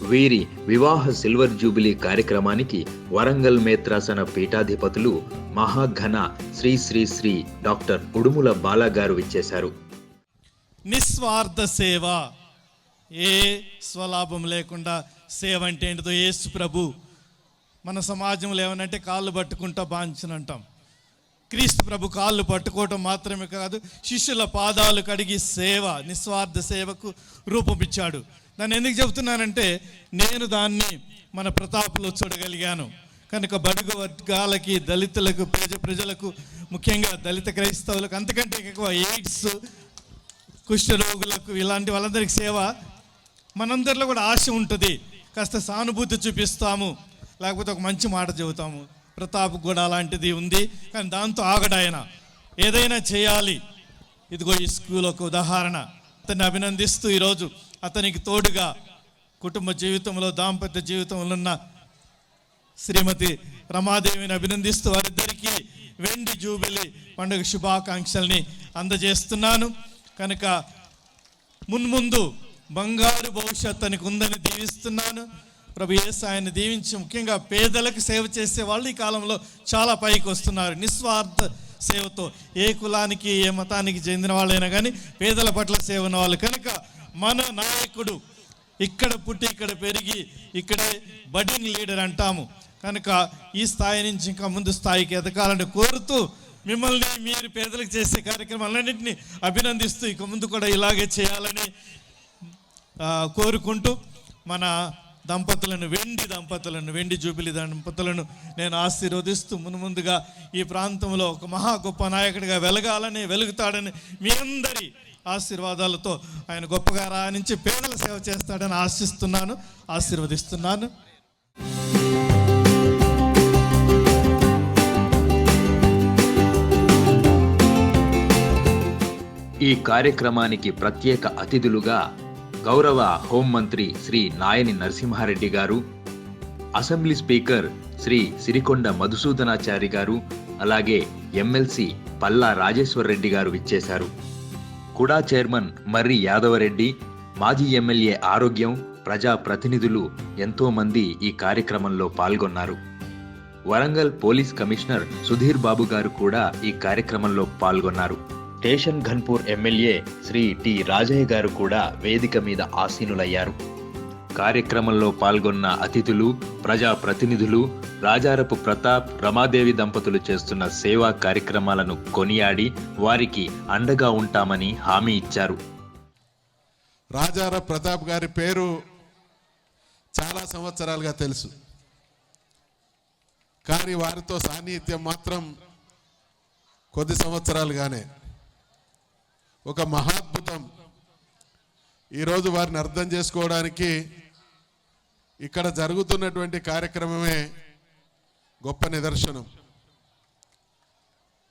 వీరి వివాహ silver jubilee కార్యక్రమానికి వరంగల్ మేత్రాసన పీఠాధిపతులు మహాఘన శ్రీ శ్రీ శ్రీ డాక్టర్ ఉడుముల బాలాగారు విచ్చేశారు. నిస్వార్థ సేవ, ఏ స్వలాభం లేకుండా సేవ అంటే ఏంటిదో యేసు ప్రభు మన సమాజంలో ఏమనంటే కాళ్ళు పట్టుకుంటా బాంచనంటాం. క్రీస్తు ప్రభు కాళ్ళు పట్టుకోవటం మాత్రమే కాదు, శిష్యుల పాదాలు కడిగి సేవ, నిస్వార్థ సేవకు రూపమిచ్చాడు. దాన్ని ఎందుకు చెబుతున్నానంటే నేను దాన్ని మన ప్రతాప్లో చూడగలిగాను. కనుక బడుగు వర్గాలకి, దళితులకు, ప్రజలకు, ముఖ్యంగా దళిత క్రైస్తవులకు, అంతకంటే ఎక్కువ ఎయిడ్స్, కుష్ఠరోగులకు, ఇలాంటి వాళ్ళందరికీ సేవ. మనందరిలో కూడా ఆశ ఉంటుంది, కాస్త సానుభూతి చూపిస్తాము, లేకపోతే ఒక మంచి మాట చెబుతాము. ప్రతాప్ కూడా అలాంటిది ఉంది, కానీ దాంతో ఆగడాయన ఏదైనా చేయాలి. ఇదిగో ఈ స్కూల్ ఒక ఉదాహరణ. అతన్ని అభినందిస్తూ ఈరోజు అతనికి తోడుగా కుటుంబ జీవితంలో, దాంపత్య జీవితంలో ఉన్న శ్రీమతి రమాదేవిని అభినందిస్తూ వారిద్దరికీ వెండి జూబిలీ పండుగ శుభాకాంక్షల్ని అందజేస్తున్నాను. కనుక మున్ముందు బంగారు భవిష్యత్తు తనకు ఉందని దీవిస్తున్నాను. ప్రభు యేసు ఆయన్ని దీవించి, ముఖ్యంగా పేదలకు సేవ చేసే వాళ్ళు ఈ కాలంలో చాలా పైకి వస్తున్నారు నిస్వార్థ సేవతో. ఏ కులానికి, ఏ మతానికి చెందిన వాళ్ళైనా కానీ పేదల పట్ల సేవ ఉన్న వాళ్ళు. కనుక మన నాయకుడు ఇక్కడ పుట్టి, ఇక్కడ పెరిగి, ఇక్కడే బడ్డింగ్ లీడర్ అంటాము. కనుక ఈ స్థాయి నుంచి ఇంకా ముందు స్థాయికి ఎదగాలని కోరుతూ, మిమ్మల్ని మీరు పేదలకు చేసే కార్యక్రమాలన్నింటినీ అభినందిస్తూ ఇక ముందు కూడా ఇలాగే చేయాలని కోరుకుంటూ, మన వెండి జూబిలీ దంపతులను నేను ఆశీర్వదిస్తూ, ముందుగా ఈ ప్రాంతంలో ఒక మహా గొప్ప నాయకుడిగా వెలగాలని, వెలుగుతాడని మీ అందరి ఆశీర్వాదాలతో ఆయన గొప్పగా రాణించి పేదల సేవ చేస్తాడని ఆశిస్తున్నాను, ఆశీర్వదిస్తున్నాను. ఈ కార్యక్రమానికి ప్రత్యేక అతిథులుగా గౌరవ హోంమంత్రి శ్రీ నాయని నరసింహారెడ్డి గారు, అసెంబ్లీ స్పీకర్ శ్రీ సిరికొండ మధుసూదనాచారి గారు, అలాగే ఎమ్మెల్సీ పల్లా రాజేశ్వర్ రెడ్డి గారు విచ్చేశారు. కుడా చైర్మన్ మర్రి యాదవరెడ్డి, మాజీ ఎమ్మెల్యే ఆరోగ్యం, ప్రజా ప్రతినిధులు ఎంతో మంది ఈ కార్యక్రమంలో పాల్గొన్నారు. వరంగల్ పోలీస్ కమిషనర్ సుధీర్ బాబు గారు కూడా ఈ కార్యక్రమంలో పాల్గొన్నారు. Station Ghanpur MLA Shri T Rajaiah గారు కూడా వేదిక మీద ఆసీనులయ్యారు. కార్యక్రమంలో పాల్గొన్న అతిథులు, ప్రజా ప్రతినిధులు రాజారపు ప్రతాప్, రమాదేవి దంపతులు చేస్తున్న సేవా కార్యక్రమాలను కొనియాడి వారికి అండగా ఉంటామని హామీ ఇచ్చారు. రాజారపు ప్రతాప్ గారి పేరు చాలా సంవత్సరాలుగా తెలుసు, కానీ వారితో సాన్నిహిత్యం మాత్రం కొద్ది సంవత్సరాలుగానే. ఒక మహాద్భుతం. ఈరోజు వారిని అర్థం చేసుకోవడానికి ఇక్కడ జరుగుతున్నటువంటి కార్యక్రమమే గొప్ప నిదర్శనం.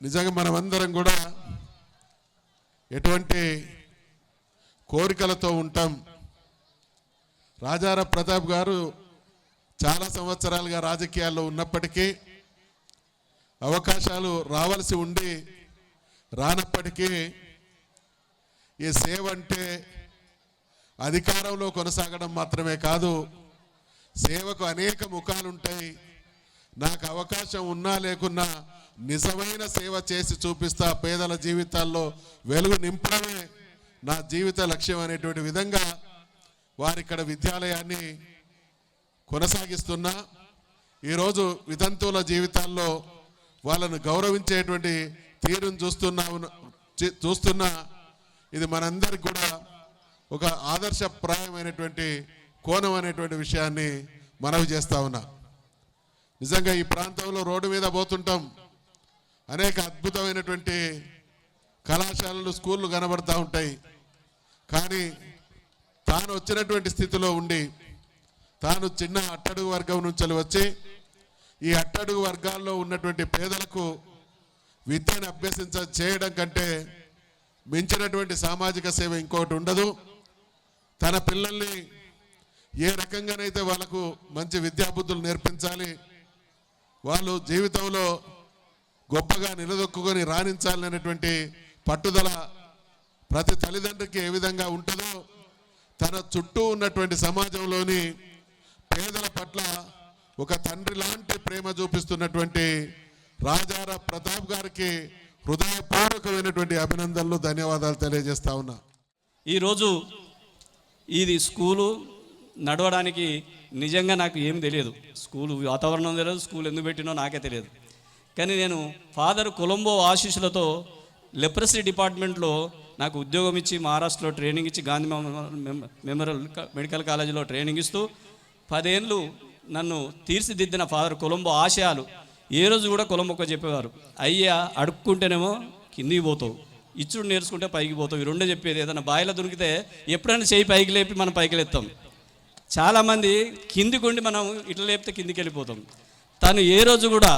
నిజంగా మనమందరం కూడా ఎటువంటి కోరికలతో ఉంటాం. రాజారపు ప్రతాప్ గారు చాలా సంవత్సరాలుగా రాజకీయాల్లో ఉన్నప్పటికీ, అవకాశాలు రావాల్సి ఉండి రానప్పటికీ, ఈ సేవ అంటే అధికారంలో కొనసాగడం మాత్రమే కాదు, సేవకు అనేక ముఖాలు ఉంటాయి. నాకు అవకాశం ఉన్నా లేకున్నా నిజమైన సేవ చేసి చూపిస్తా, పేదల జీవితాల్లో వెలుగు నింపడమే నా జీవిత లక్ష్యం అనేటువంటి విధంగా వారిక్కడ విద్యాలయాన్ని కొనసాగిస్తున్నా. ఈరోజు వితంతువుల జీవితాల్లో వాళ్ళను గౌరవించేటువంటి తీరును చూస్తున్నా. ఇది మనందరికి కూడా ఒక ఆదర్శప్రాయమైనటువంటి కోణం అనేటువంటి విషయాన్ని మనవి చేస్తా ఉన్నా. నిజంగా ఈ ప్రాంతంలో రోడ్డు మీద పోతుంటాం, అనేక అద్భుతమైనటువంటి కళాశాలలు, స్కూళ్ళు కనబడతా ఉంటాయి. కానీ తాను వచ్చినటువంటి స్థితిలో ఉండి, తాను చిన్న అట్టడుగు వర్గం నుంచి వచ్చి ఈ అట్టడుగు వర్గాల్లో ఉన్నటువంటి పేదలకు విద్యను చేయడం కంటే మించినటువంటి సామాజిక సేవ ఇంకోటి ఉండదు. తన పిల్లల్ని ఏ రకంగానైతే వాళ్ళకు మంచి విద్యాబుద్ధులు నేర్పించాలి, వాళ్ళు జీవితంలో గొప్పగా నిలదొక్కుని రాణించాలనేటువంటి పట్టుదల ప్రతి తల్లిదండ్రికి ఏ విధంగా ఉంటుందో, తన చుట్టూ ఉన్నటువంటి సమాజంలోని పేదల పట్ల ఒక తండ్రి లాంటి ప్రేమ చూపిస్తున్నటువంటి రాజారా ప్రతాప్ గారికి హృదయపూర్వకమైనటువంటి అభినందనలు, ధన్యవాదాలు తెలియజేస్తా ఉన్నా. ఈరోజు ఇది స్కూలు నడవడానికి నిజంగా నాకు ఏం తెలియదు, స్కూలు వాతావరణం తెలియదు, స్కూల్ ఎందుకు పెట్టినో నాకే తెలియదు. కానీ నేను ఫాదర్ కొలంబో ఆశీస్సులతో లెప్రసీ డిపార్ట్మెంట్లో నాకు ఉద్యోగం ఇచ్చి మహారాష్ట్రలో ట్రైనింగ్ ఇచ్చి గాంధీ మెమోరియల్ మెడికల్ కాలేజీలో ట్రైనింగ్ ఇస్తూ 10 ఏళ్ళు నన్ను తీర్చిదిద్దిన ఫాదర్ కొలంబో ఆశయాలు ఏ రోజు కూడా కొలంబోకి చెప్పేవారు, అయ్యా అడుక్కుంటేనేమో కిందికి పోతావు, ఇచ్చుడు నేర్చుకుంటే పైకి పోతావు, ఈ రెండే చెప్పేది. ఏదైనా బాయిలో దొరికితే ఎప్పుడైనా చేయి పైకి లేపి మనం పైకి లేస్తాం. చాలామంది కిందికి ఉండి మనం ఇట్లా లేపితే కిందికి వెళ్ళిపోతాం. తను ఏ రోజు కూడా,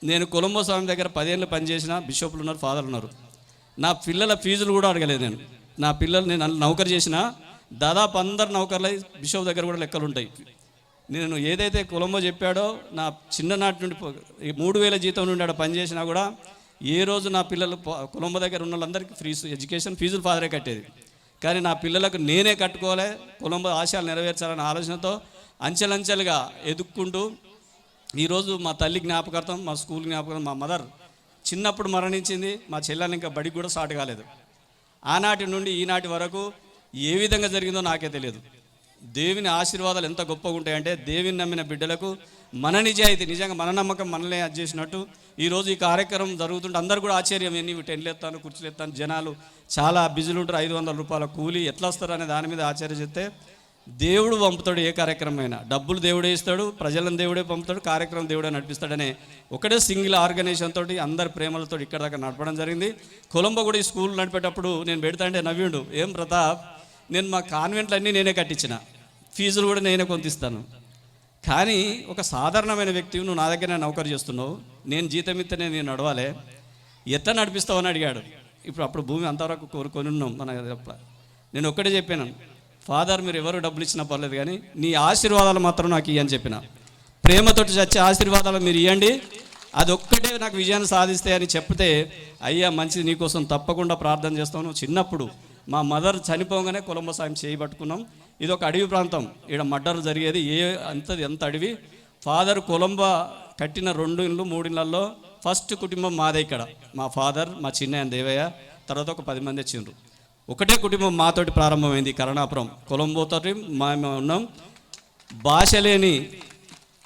నేను కొలంబో స్వామి దగ్గర 10 ఏళ్ళు పనిచేసిన బిషప్లు ఉన్నారు, ఫాదర్లు ఉన్నారు, నా పిల్లల ఫీజులు కూడా అడగలేదు. నా పిల్లలు నేను నౌకరు చేసిన దాదాపు అందరు నౌకర్ల బిషప్ దగ్గర కూడా లెక్కలు ఉంటాయి. నేను ఏదైతే కొలంబో చెప్పాడో నా చిన్ననాటి నుండి 3000 జీతం నుండి ఆడ పనిచేసినా కూడా ఏ రోజు నా పిల్లలు కొలంబో దగ్గర ఉన్న వాళ్ళందరికీ ఫ్రీ ఎడ్యుకేషన్ ఫీజులు ఫాదరే కట్టేది. కానీ నా పిల్లలకు నేనే కట్టుకోవాలి, కొలంబో ఆశయాలు నెరవేర్చాలనే ఆలోచనతో అంచెలంచెలుగా ఎదుక్కుంటూ ఈరోజు మా తల్లి జ్ఞాపకార్థం, మా స్కూల్ జ్ఞాపకార్థం, మా మదర్ చిన్నప్పుడు మరణించింది, మా చెల్లెలు ఇంకా బడికి కూడా స్టార్ట్ కాలేదు. ఆనాటి నుండి ఈనాటి వరకు ఏ విధంగా జరిగిందో నాకే తెలియదు. దేవుని ఆశీర్వాదాలు ఎంత గొప్పగా ఉంటాయంటే, దేవుని నమ్మిన బిడ్డలకు మన నిజాయితీ, నిజంగా మన నమ్మకం మనల్ని అది చేసినట్టు ఈరోజు ఈ కార్యక్రమం జరుగుతుంటే అందరూ కూడా ఆశ్చర్యం, ఎన్ని టెంట్లు ఎత్తాను, కుర్చీలు ఎత్తాను, జనాలు చాలా బిజీలు ఉంటారు, 500 రూపాయల కూలీ ఎట్లా వస్తారు అనే దాని మీద ఆశ్చర్య చెప్తే, దేవుడు పంపుతాడు ఏ కార్యక్రమం అయినా, డబ్బులు దేవుడే ఇస్తాడు, ప్రజలను దేవుడే పంపుతాడు, కార్యక్రమం దేవుడే నడిపిస్తాడనే ఒకటే సింగిల్ ఆర్గనైజేషన్ తోటి అందరి ప్రేమలతో ఇక్కడ దాకా నడపడం జరిగింది. కొలంబో కూడా ఈ స్కూల్ నడిపేటప్పుడు నేను పెడతా అంటే నవ్విండు, ఏం ప్రతాప్, నేను మా కాన్వెంట్లన్నీ నేనే కట్టించిన, ఫీజులు కూడా నేనే కొంతిస్తాను, కానీ ఒక సాధారణమైన వ్యక్తి నువ్వు నా దగ్గర నౌకరు చేస్తున్నావు, నేను జీతం ఇస్తేనే నేను నడవాలి, ఎట్లా నడిపిస్తావు అని అడిగాడు. అప్పుడు భూమి అంతవరకు కోరుకొని ఉన్నాం మన. నేను ఒక్కటే చెప్పాను, ఫాదర్ మీరు ఎవరు డబ్బులు ఇచ్చినా పర్లేదు కానీ నీ ఆశీర్వాదాలు మాత్రం నాకు ఇవ్వని చెప్పిన, ప్రేమతోటి చచ్చే ఆశీర్వాదాలు మీరు ఇవ్వండి, అదొక్కటే నాకు విజయాన్ని సాధిస్తే అని చెప్తే, అయ్యా మంచిది నీకోసం తప్పకుండా ప్రార్థన చేస్తాను. చిన్నప్పుడు మా మదర్ చనిపోగానే కొలంబో స్వామి చేయబట్టుకున్నాం. ఇది ఒక అడవి ప్రాంతం, ఇక్కడ మర్డర్ జరిగేది, ఎంత అడవి. ఫాదర్ కొలంబో కట్టిన 2 ఇళ్ళు 3 ఇళ్లలో ఫస్ట్ కుటుంబం మాదే. ఇక్కడ మా ఫాదర్, మా చిన్న దేవయ్య, తర్వాత ఒక 10 మంది వచ్చిండ్రు. ఒకటే కుటుంబం మాతోటి ప్రారంభమైంది కరుణాపురం. కొలంబోతోటి మేము ఉన్నాం. భాష లేని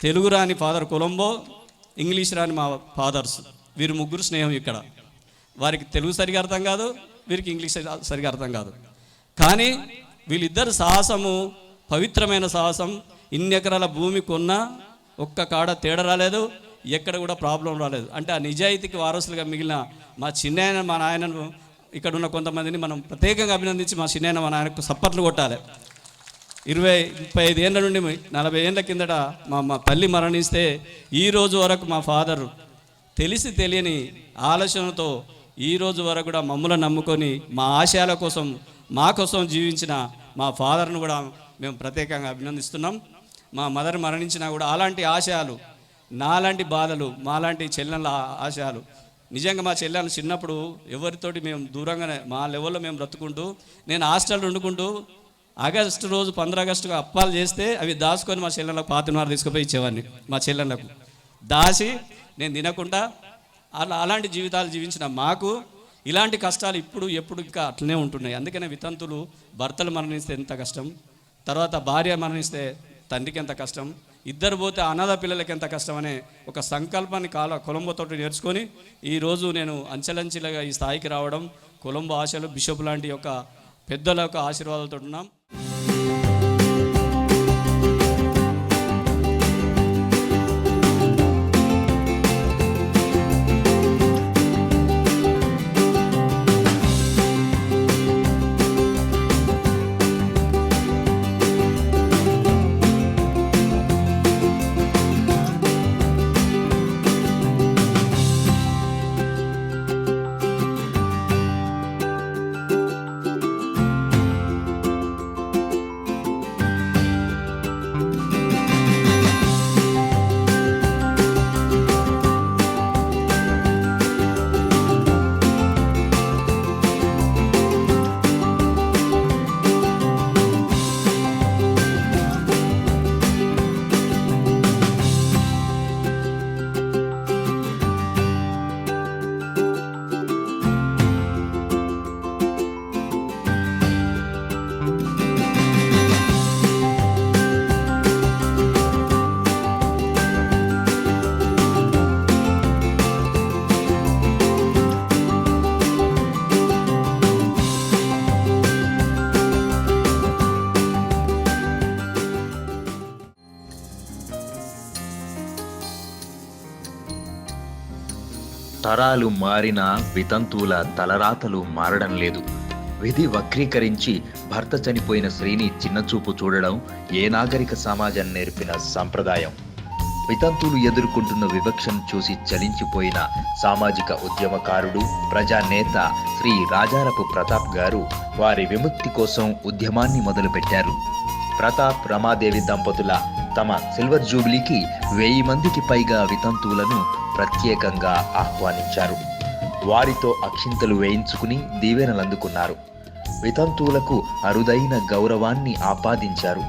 తెలుగు రాని ఫాదర్ కొలంబో, ఇంగ్లీష్ రాని మా ఫాదర్స్, వీరు ముగ్గురు స్నేహం. ఇక్కడ వారికి తెలుగు సరిగా అర్థం కాదు, వీరికి ఇంగ్లీష్ సరిగా అర్థం కాదు, కానీ వీళ్ళిద్దరు సాహసము పవిత్రమైన సాహసం. ఇన్ని ఎకరాల భూమి కొన్నా ఒక్క కాడ తేడా రాలేదు, ఎక్కడ కూడా ప్రాబ్లం రాలేదు. అంటే ఆ నిజాయితీకి వారసులుగా మిగిలిన మా చిన్నాయన మా నాయనను, ఇక్కడ ఉన్న కొంతమందిని మనం ప్రత్యేకంగా అభినందించి మా చిన్నాయన మా నాయనకు సప్పట్లు కొట్టాలి. 20-35 ఏళ్ళ నుండి 40 ఏళ్ళ కిందట మా తల్లి మరణిస్తే ఈ రోజు వరకు మా ఫాదర్ తెలిసి తెలియని ఆలోచనతో ఈ రోజు వరకు కూడా మమ్మల్ని నమ్ముకొని మా ఆశయాల కోసం మా కోసం జీవించిన మా ఫాదర్ను కూడా మేము ప్రత్యేకంగా అభినందిస్తున్నాం. మా మదర్ మరణించినా కూడా అలాంటి ఆశయాలు, నాలాంటి బాధలు, మాలాంటి చెల్లెళ్ళ ఆశయాలు, నిజంగా మా చెల్లెలు చిన్నప్పుడు ఎవరితోటి మేము దూరంగానే మా లెవెల్లో మేము బ్రతుకుంటూ, నేను హాస్టల్ వండుకుంటూ ఆగస్టు రోజు 15 ఆగస్టుగా అప్పాలు చేస్తే అవి దాచుకొని మా చెల్లెళ్ళకు పాతినారు తీసుకుపోయి ఇచ్చేవాడిని. మా చెల్లెళ్ళకు దాచి నేను తినకుండా అలాంటి జీవితాలు జీవించిన మాకు ఇలాంటి కష్టాలు ఎప్పుడు ఇంకా అట్లనే ఉంటున్నాయి. అందుకనే వితంతులు భర్తలు మరణిస్తే ఎంత కష్టం, తర్వాత భార్య మరణిస్తే తండ్రికి ఎంత కష్టం, ఇద్దరు పోతే అనాథ పిల్లలకి ఎంత కష్టం అనే ఒక సంకల్పాన్ని కొలంబోతో నేర్చుకొని ఈరోజు నేను అంచెలంచెలుగా ఈ స్థాయికి రావడం, కొలంబో ఆశలు, బిషప్ లాంటి యొక్క పెద్దల యొక్క ఆశీర్వాదాలతో ఉన్నాం. తరాలు మారినా వితంతువుల తలరాతలు మారడం లేదు. విధి వక్రీకరించి భర్త చనిపోయిన స్త్రీని చిన్నచూపు చూడడం ఏ నాగరిక సమాజం నేర్పిన సంప్రదాయం. వితంతువులు ఎదుర్కొంటున్న వివక్షను చూసి చలించిపోయిన సామాజిక ఉద్యమకారుడు, ప్రజానేత శ్రీ రాజారపు ప్రతాప్ గారు వారి విముక్తి కోసం ఉద్యమాన్ని మొదలుపెట్టారు. ప్రతాప్, రమాదేవి దంపతుల తమ సిల్వర్ జూబిలీకి 1000 మందికి పైగా వితంతువులను ప్రత్యేకంగా ఆహ్వానించారు. వారితో అక్షింతలు వేయించుకుని దీవెనలందుకున్నారు. వితంతువులకు అరుదైన గౌరవాన్ని ఆపాదించారు.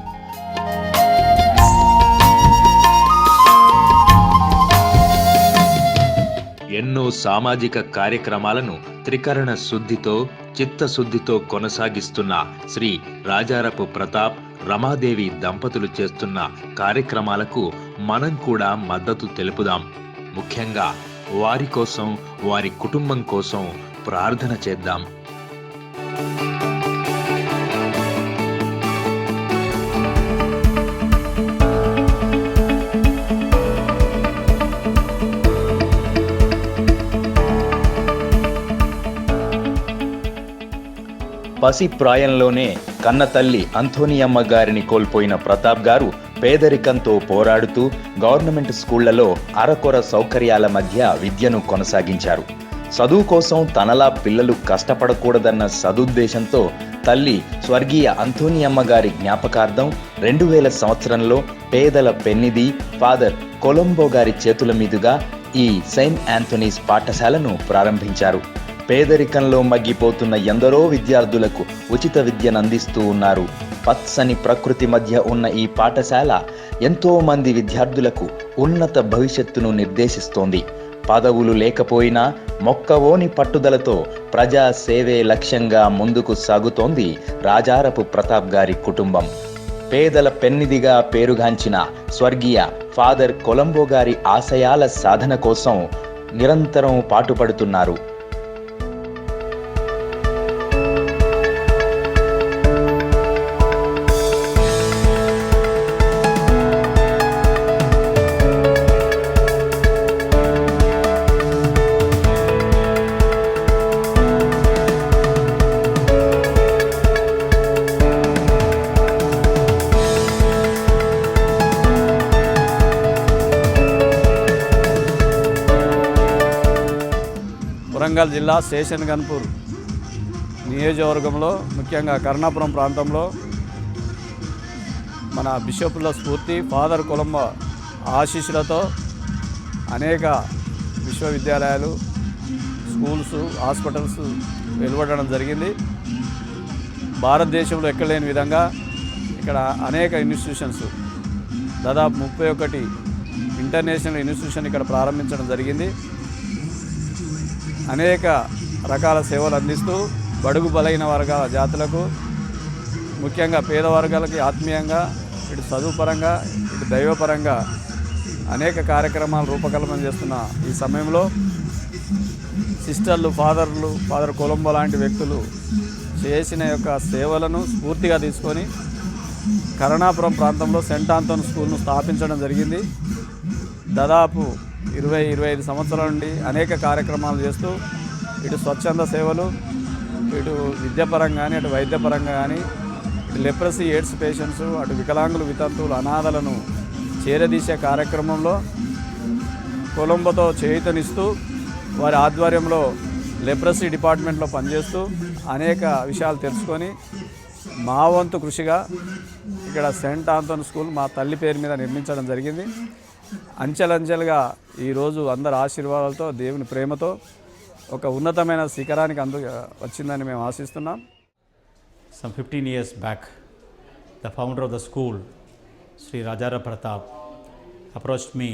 ఎన్నో సామాజిక కార్యక్రమాలను త్రికరణ శుద్ధితో, చిత్తశుద్ధితో కొనసాగిస్తున్న శ్రీ రాజారపు ప్రతాప్, రమాదేవి దంపతులు చేస్తున్న కార్యక్రమాలకు మనం కూడా మద్దతు తెలుపుదాం. ముఖ్యంగా వారి కోసం, వారి కుటుంబం కోసం ప్రార్థన చేద్దాం. పసి ప్రాయంలోనే కన్న తల్లి అంథోనియమ్మ గారిని కోల్పోయిన ప్రతాప్ గారు పేదరికంతో పోరాడుతూ గవర్నమెంట్ స్కూళ్లలో అరకొర సౌకర్యాల మధ్య విద్యను కొనసాగించారు. చదువు కోసం తనలా పిల్లలు కష్టపడకూడదన్న సదుద్దేశంతో తల్లి స్వర్గీయ అంథోనియమ్మ గారి జ్ఞాపకార్థం 2000 సంవత్సరంలో పేదల పెన్నిధి ఫాదర్ కొలంబో గారి చేతుల మీదుగా ఈ సెయింట్ ఆంథోనీస్ పాఠశాలను ప్రారంభించారు. పేదరికంలో మగ్గిపోతున్న ఎందరో విద్యార్థులకు ఉచిత విద్యను అందిస్తూ ఉన్నారు. పచ్చని ప్రకృతి మధ్య ఉన్న ఈ పాఠశాల ఎంతో మంది విద్యార్థులకు ఉన్నత భవిష్యత్తును నిర్దేశిస్తోంది. పదవులు లేకపోయినా మొక్కవోని పట్టుదలతో ప్రజా సేవే లక్ష్యంగా ముందుకు సాగుతోంది రాజారపు ప్రతాప్ గారి కుటుంబం. పేదల పెన్నిధిగా పేరుగాంచిన స్వర్గీయ ఫాదర్ కొలంబో గారి ఆశయాల సాధన కోసం నిరంతరం పాటుపడుతున్నారు. వరంగల్ జిల్లా స్టేషన్ గన్పూర్ నియోజకవర్గంలో ముఖ్యంగా కర్ణాపురం ప్రాంతంలో మన బిషపుల స్ఫూర్తి ఫాదర్ కొలంబో ఆశీస్సులతో అనేక విశ్వవిద్యాలయాలు, స్కూల్స్, హాస్పిటల్స్ వెలువడడం జరిగింది. భారతదేశంలో ఎక్కడలేని విధంగా ఇక్కడ అనేక ఇన్స్టిట్యూషన్స్, దాదాపు 31 ఇంటర్నేషనల్ ఇన్స్టిట్యూషన్ ఇక్కడ ప్రారంభించడం జరిగింది. అనేక రకాల సేవలు అందిస్తూ బడుగు బలైన వర్గాల జాతులకు, ముఖ్యంగా పేద వర్గాలకి ఆత్మీయంగా, ఇటు చదువుపరంగా, ఇటు దైవపరంగా అనేక కార్యక్రమాలు రూపకల్పన చేస్తున్న ఈ సమయంలో సిస్టర్లు, ఫాదర్ కొలంబో లాంటి వ్యక్తులు చేసిన యొక్క సేవలను స్ఫూర్తిగా తీసుకొని కరుణాపురం ప్రాంతంలో సెయింట్ ఆంథోనీ స్కూల్ను స్థాపించడం జరిగింది. దాదాపు 20-25 సంవత్సరాల నుండి అనేక కార్యక్రమాలు చేస్తూ ఇటు స్వచ్ఛంద సేవలు, ఇటు విద్యాపరంగా కానీ, అటు వైద్యపరంగా కానీ, ఇటు లెప్రసీ, ఎయిడ్స్ పేషెంట్స్, అటు వికలాంగులు, వితంతువులు, అనాథలను చేరదీసే కార్యక్రమంలో కొలంబోతో చేయూతనిస్తూ వారి ఆధ్వర్యంలో లెప్రసీ డిపార్ట్మెంట్లో పనిచేస్తూ అనేక విషయాలు తెలుసుకొని మా వంతు కృషిగా ఇక్కడ సెయింట్ ఆంథోనీ స్కూల్ మా తల్లి పేరు మీద నిర్మించడం జరిగింది. అంచెలంచెలుగా ఈరోజు అందరి ఆశీర్వాదాలతో, దేవుని ప్రేమతో ఒక ఉన్నతమైన శిఖరానికి వచ్చిందని మేము ఆశిస్తున్నాం. Some 15 years back, the founder of the school, Sri Rajarap Pratap, approached me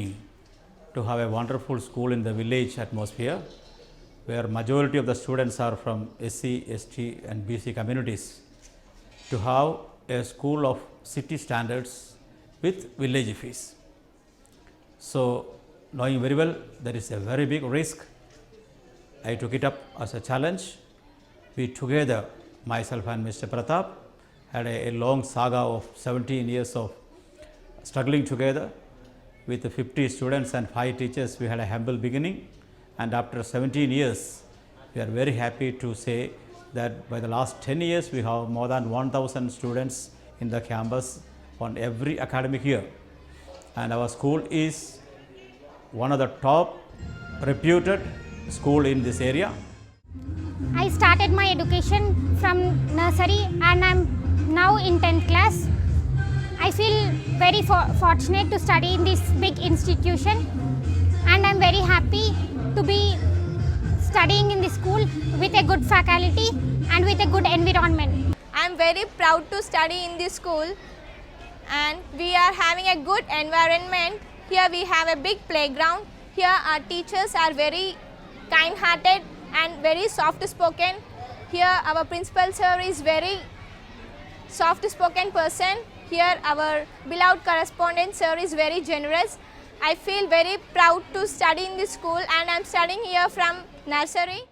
to have a wonderful school in the village atmosphere where majority of the students are from SC, ST and BC communities, to have a school of city standards with village fees. So, knowing very well there is a very big risk, I took it up as a challenge. We together, myself and Mr. Pratap, had a long saga of 17 years of struggling together. With 50 students and 5 teachers, we had a humble beginning. And after 17 years, we are very happy to say that by the last 10 years, we have more than 1,000 students in the campus on every academic year. And our school is one of the top reputed school in this area. I started my education from nursery and I'm now in 10th class. I feel very fortunate to study in this big institution and I'm very happy to be studying in this school with a good faculty and with a good environment. I am very proud to study in this school and we are having a good environment. Here we have a big playground. Here our teachers are very kind-hearted and very soft-spoken. Here our principal sir is very soft-spoken person. Here our beloved correspondent sir is very generous. I feel very proud to study in this school and I am studying here from nursery.